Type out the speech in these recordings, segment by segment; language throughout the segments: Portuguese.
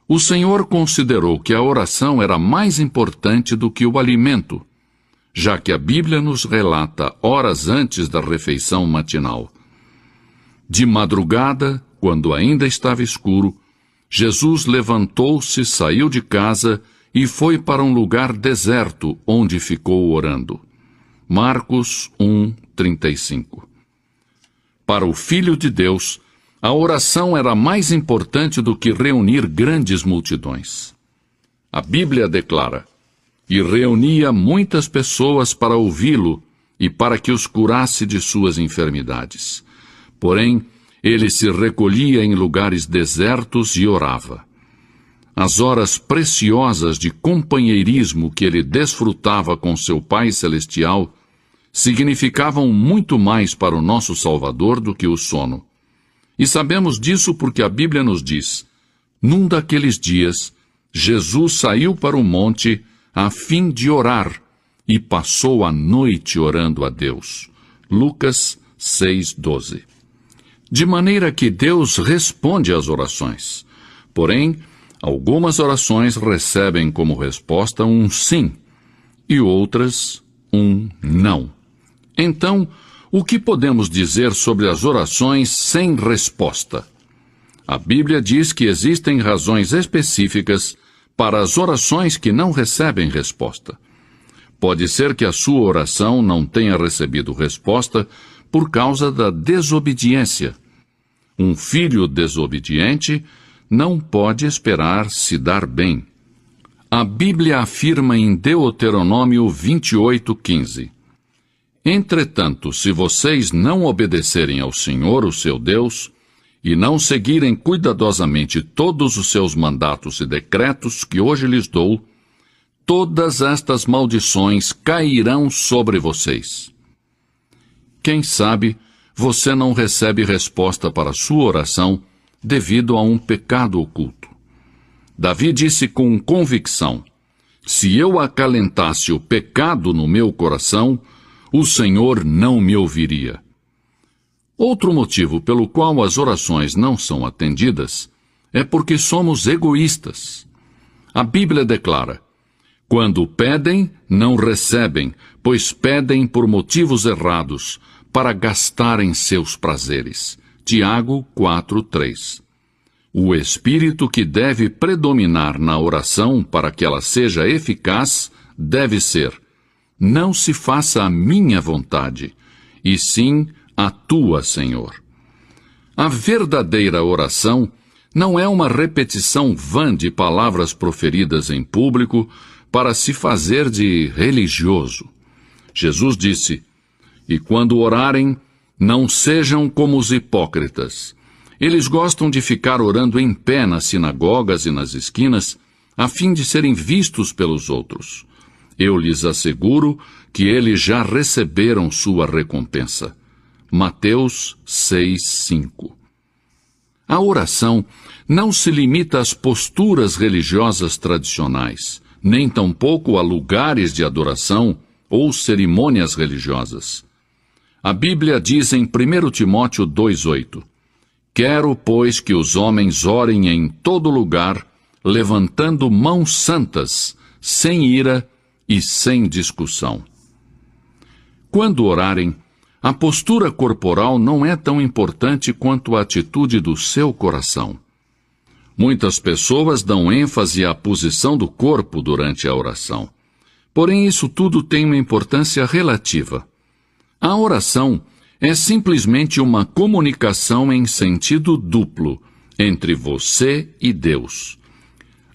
O Senhor considerou que a oração era mais importante do que o alimento, já que a Bíblia nos relata horas antes da refeição matinal. De madrugada, quando ainda estava escuro, Jesus levantou-se, saiu de casa e foi para um lugar deserto, onde ficou orando. Marcos 1:35. Para o Filho de Deus, a oração era mais importante do que reunir grandes multidões. A Bíblia declara: "E reunia muitas pessoas para ouvi-lo e para que os curasse de suas enfermidades. Porém, ele se recolhia em lugares desertos e orava." As horas preciosas de companheirismo que ele desfrutava com seu Pai Celestial significavam muito mais para o nosso Salvador do que o sono. E sabemos disso porque a Bíblia nos diz: "Num daqueles dias, Jesus saiu para o monte a fim de orar e passou a noite orando a Deus." Lucas 6:12. De maneira que Deus responde às orações. Porém, algumas orações recebem como resposta um sim e outras um não. Então, o que podemos dizer sobre as orações sem resposta? A Bíblia diz que existem razões específicas para as orações que não recebem resposta. Pode ser que a sua oração não tenha recebido resposta por causa da desobediência. Um filho desobediente não pode esperar se dar bem. A Bíblia afirma em Deuteronômio 28:15: "Entretanto, se vocês não obedecerem ao Senhor, o seu Deus, e não seguirem cuidadosamente todos os seus mandatos e decretos que hoje lhes dou, todas estas maldições cairão sobre vocês." Quem sabe você não recebe resposta para sua oração devido a um pecado oculto. Davi disse com convicção: "Se eu acalentasse o pecado no meu coração, o Senhor não me ouviria." Outro motivo pelo qual as orações não são atendidas é porque somos egoístas. A Bíblia declara: "Quando pedem, não recebem, pois pedem por motivos errados, para gastarem seus prazeres." Tiago 4:3. O espírito que deve predominar na oração para que ela seja eficaz deve ser: "Não se faça a minha vontade, e sim a tua, Senhor." A verdadeira oração não é uma repetição vã de palavras proferidas em público para se fazer de religioso. Jesus disse: "E quando orarem, não sejam como os hipócritas. Eles gostam de ficar orando em pé nas sinagogas e nas esquinas, a fim de serem vistos pelos outros. Eu lhes asseguro que eles já receberam sua recompensa." Mateus 6:5. A oração não se limita às posturas religiosas tradicionais, nem tampouco a lugares de adoração ou cerimônias religiosas. A Bíblia diz em 1 Timóteo 2:8: "Quero, pois, que os homens orem em todo lugar, levantando mãos santas, sem ira e sem discussão." Quando orarem, a postura corporal não é tão importante quanto a atitude do seu coração. Muitas pessoas dão ênfase à posição do corpo durante a oração. Porém, isso tudo tem uma importância relativa. A oração é simplesmente uma comunicação em sentido duplo entre você e Deus.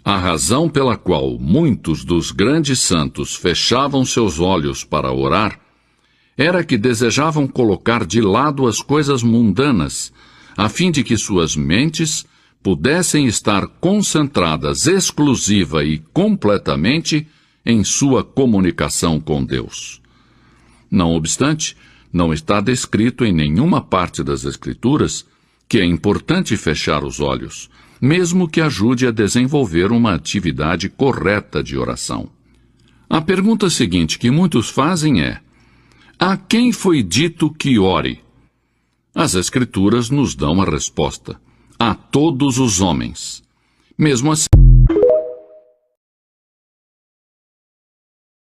A razão pela qual muitos dos grandes santos fechavam seus olhos para orar era que desejavam colocar de lado as coisas mundanas, a fim de que suas mentes pudessem estar concentradas exclusiva e completamente em sua comunicação com Deus. Não obstante, não está descrito em nenhuma parte das Escrituras que é importante fechar os olhos, mesmo que ajude a desenvolver uma atividade correta de oração. A pergunta seguinte que muitos fazem é: a quem foi dito que ore? As Escrituras nos dão a resposta: a todos os homens. Mesmo assim,